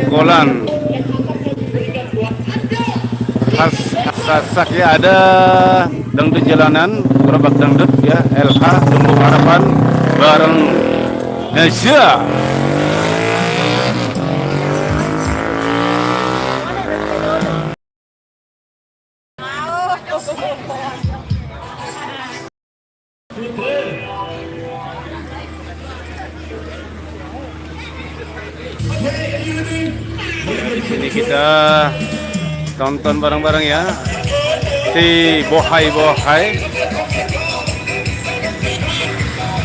Tongkolan khas Sasak ya, ada dangdut jalanan, gerobak dangdut ya, LH Tumbuh Harapan bareng Nesya. Di sini kita tonton bareng-bareng ya, si Bohai.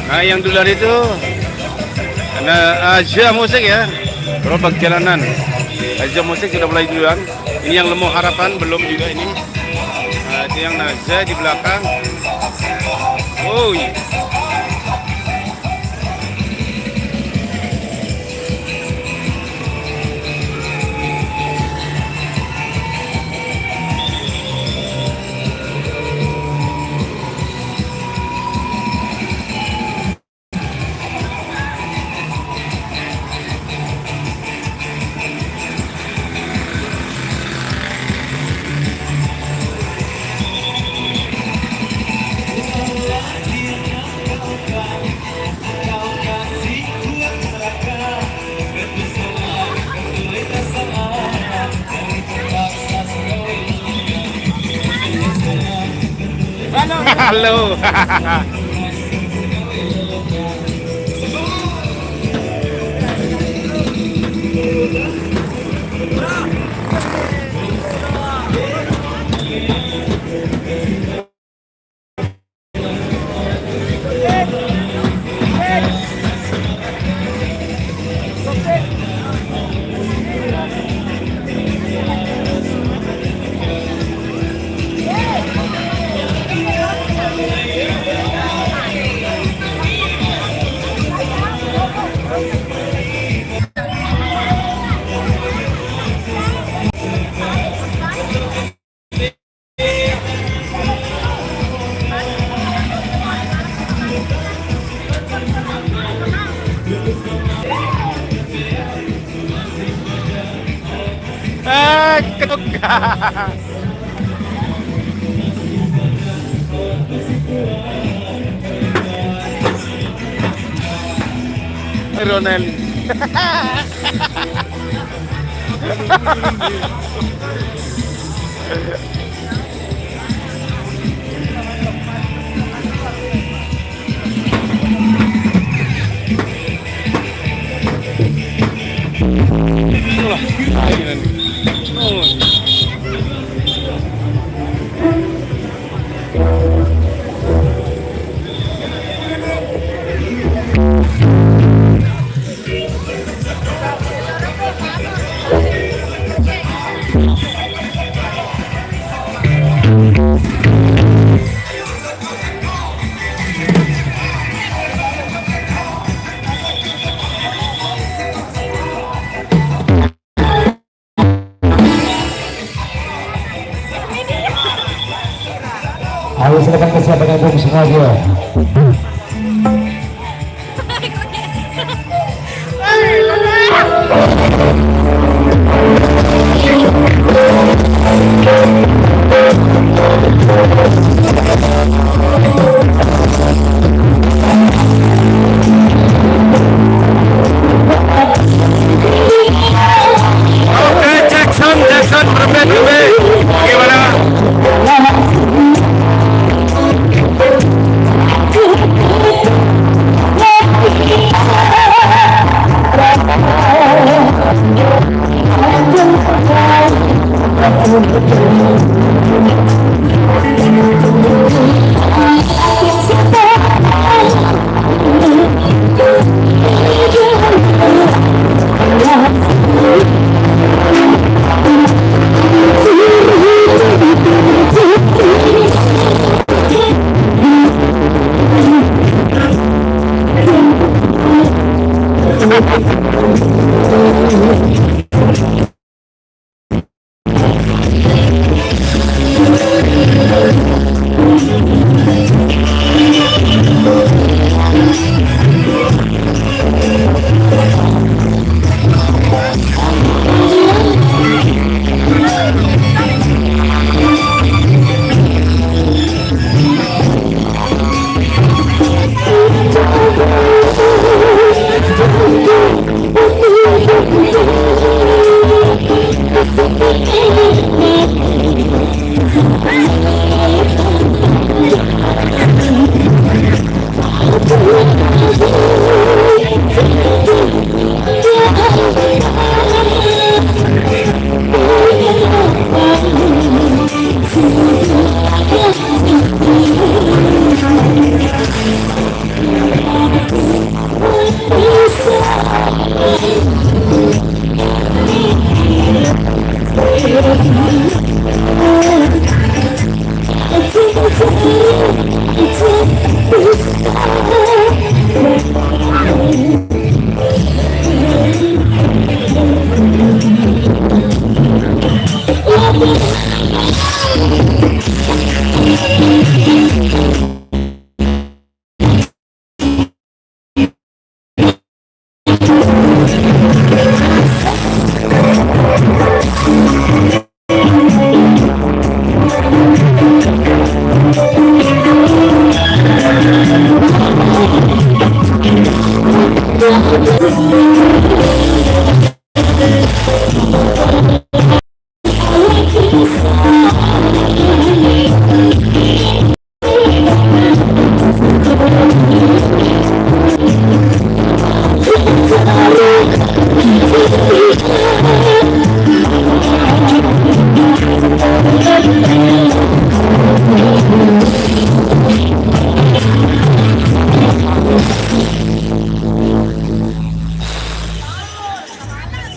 Nah, yang duluan itu karena Aja Musik ya, gerobak jalanan. Aja Musik sudah mulai duluan. Ini yang Lemah Harapan belum juga ini. Nah, itu yang Naza di belakang. Oh iya. Halo. Ketuka. Ronel. Ayo silakan kesiapan yang belum semua dia. Oke, Jackson berbeda gimana?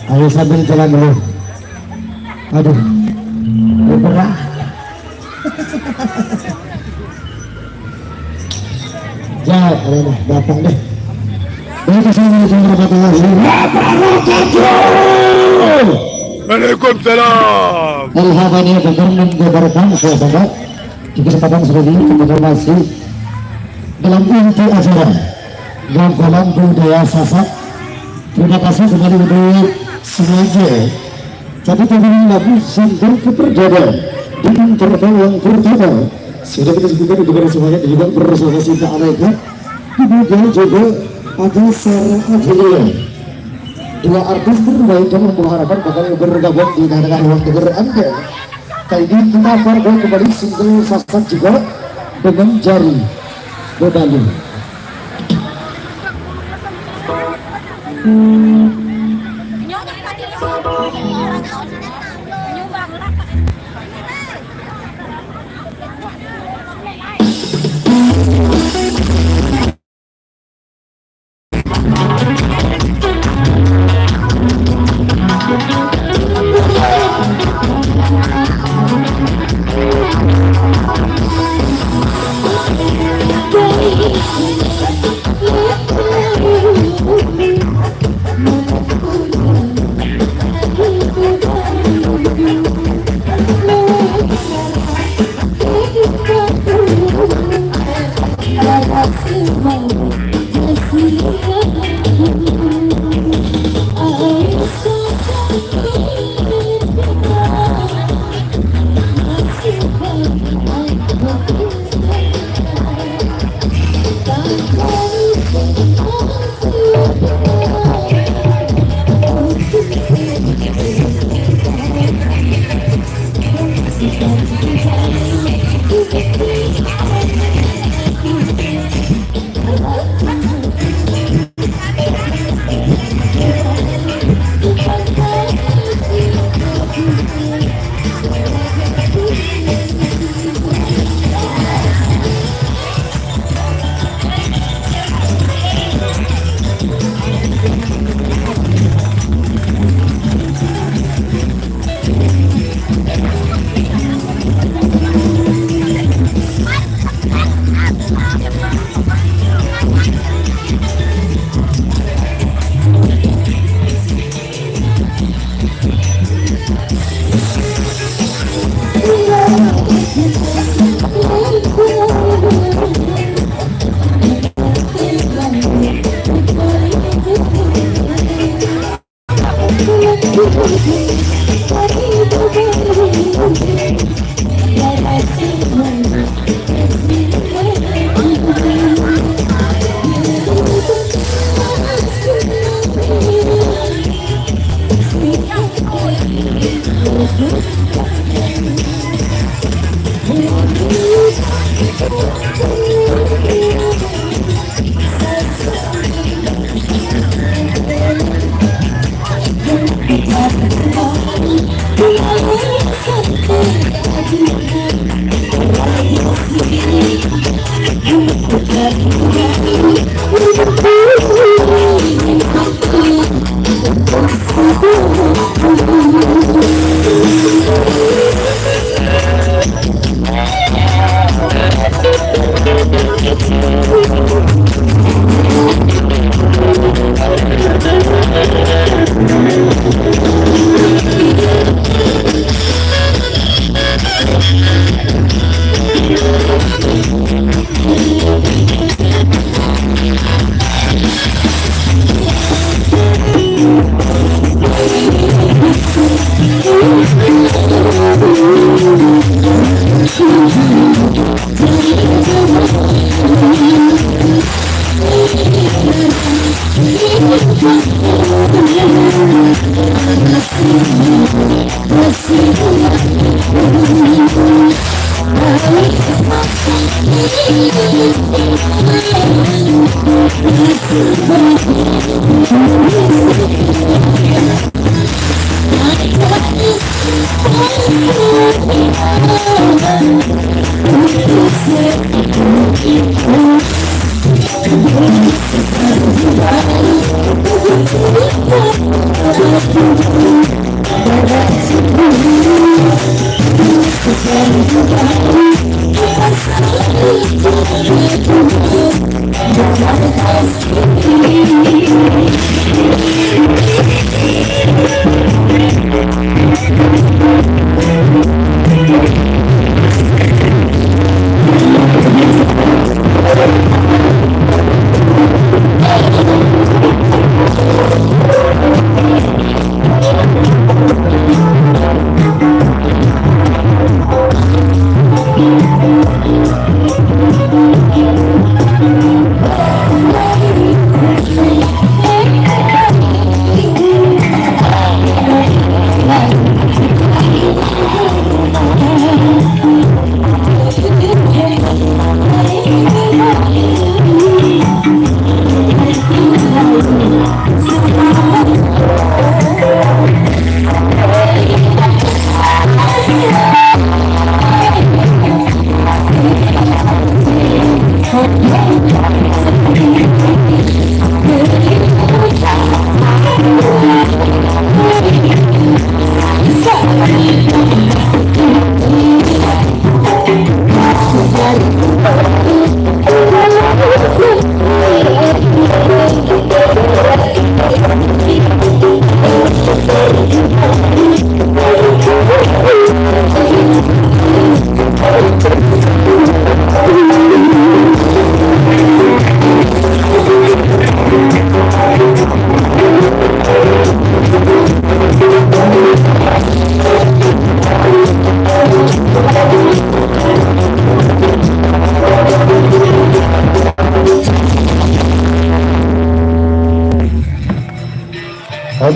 Ayo sambil jalan dulu. Aduh, berat. Jauh, ada datang deh. Baik, assalamualaikum warahmatullahi wabarakatuh. Waalaikumsalam. Alhamdulillah, berkenan keberkahan suasana di kesempatan seperti ini kita masih dalam inti acara dalam kolam budaya Sasak. Terima kasih kembali untuk sengaja. Tapi teman-teman lagu singkir keperjalanan dengan terbang yang pertama sudah kita sebutkan di negara semuanya dan juga bersama cinta Amerika. Kemudian juga ada Sarah Adelia, dua artis terbaik yang mengharapkan bakal bergabung di tengah-tengah ruang dengar Anda. Kali ini kita akan kembali single Sasak juga dengan Jari Bedalu.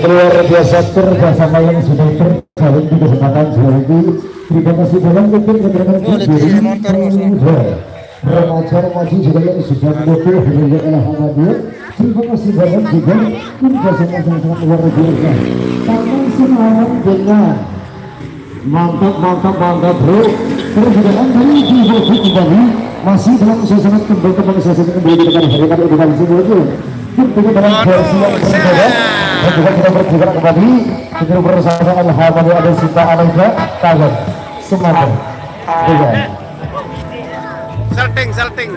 Luar biasa bersama yang sudah terjalin di kesempatan sore ini. Terima kasih dalam bentuk remaja-remaja juga yang sudah mendukung hari Alhamdulillah. Terima kasih banyak juga kerjasama yang sangat luar biasa. Taman Semarang dengan mantap bro. Terus juga kembali di kembali masih dalam suasana kembali suasana kembali di dekat hari ini dengan semua itu. Tentunya dalam versi yang berbeda. Dan juga kita berjuang kembali kita bersama Alhamdulillah ada Sita Alaika Tagan Semangat dengan salting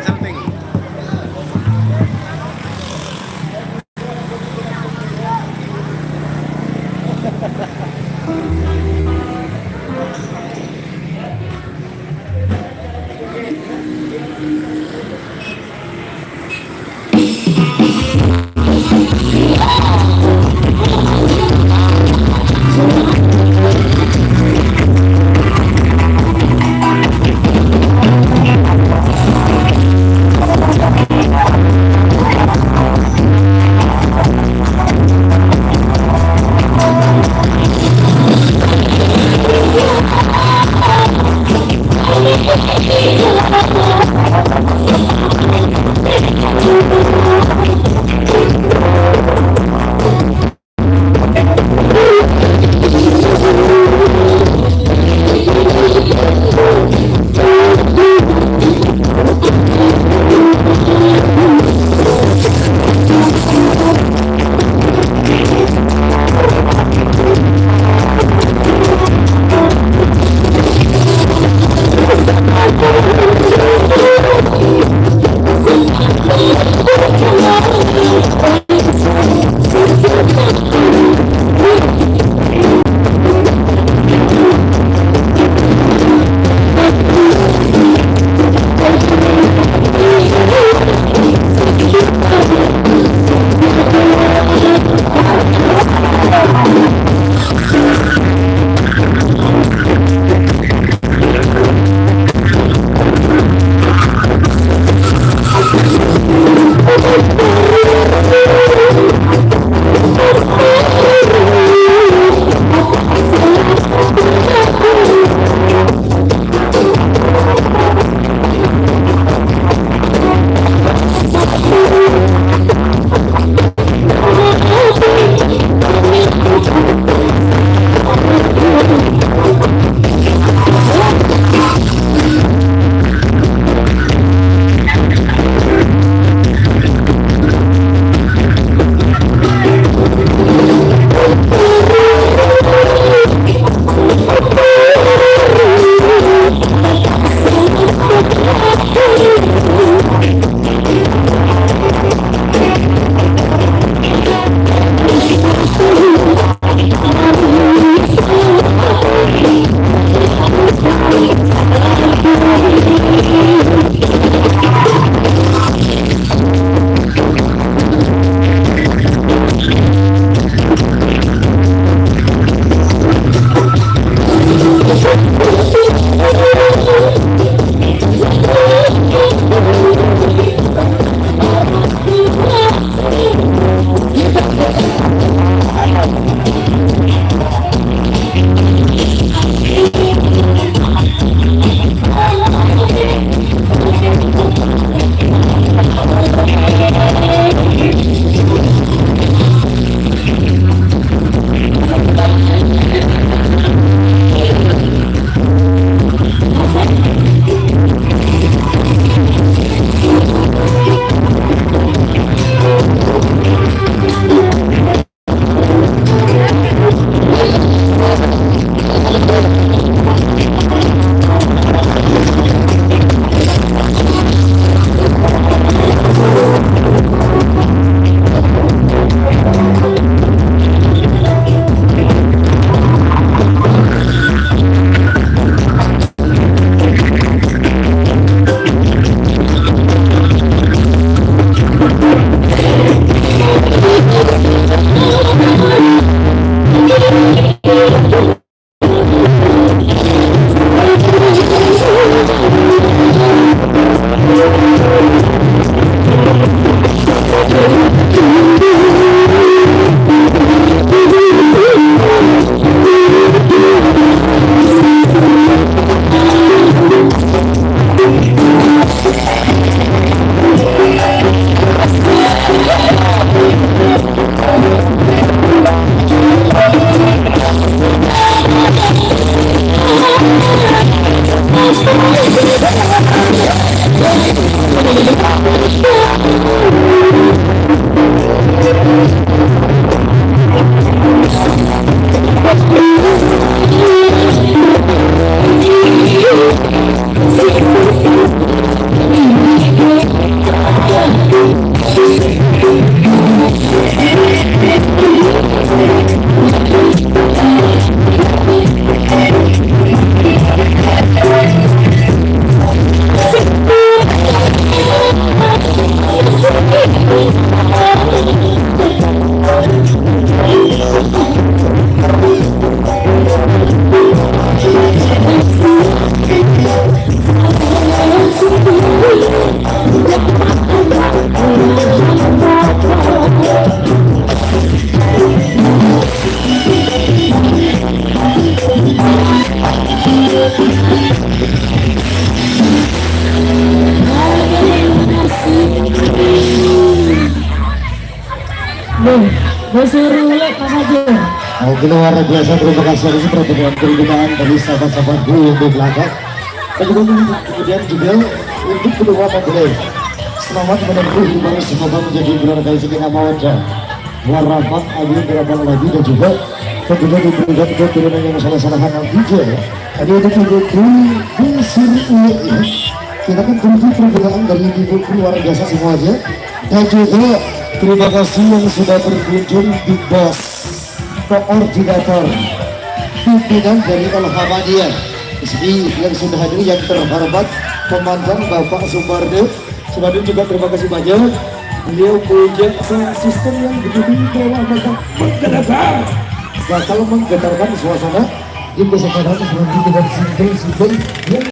Luar biasa, terima kasih atas pertemuan dari sahabat-sahabatku yang di belakang. Dan kemudian juga untuk kedua mempelai, selamat menempuh ibadah semoga menjadi keluarga yang mawaddah warahmat amin berabang lagi, dan juga tentunya diberikan keturunan yang salah-salahan nantinya. Tadi untuk di sini kita kan tunggu perbedaan dari ibu luar biasa semuanya, dan juga terima kasih yang sudah berkunjung di Bos koordinator pimpinan dari Al-Hamadiyah di sini yang sudah hadir, yang terhormat Komandan Bapak Sumardo. Sumardo juga terima kasih banyak. Beliau punya sistem yang begitu mewah, menggetarkan, bakal menggetarkan suasana di kesempatan selanjutnya dengan single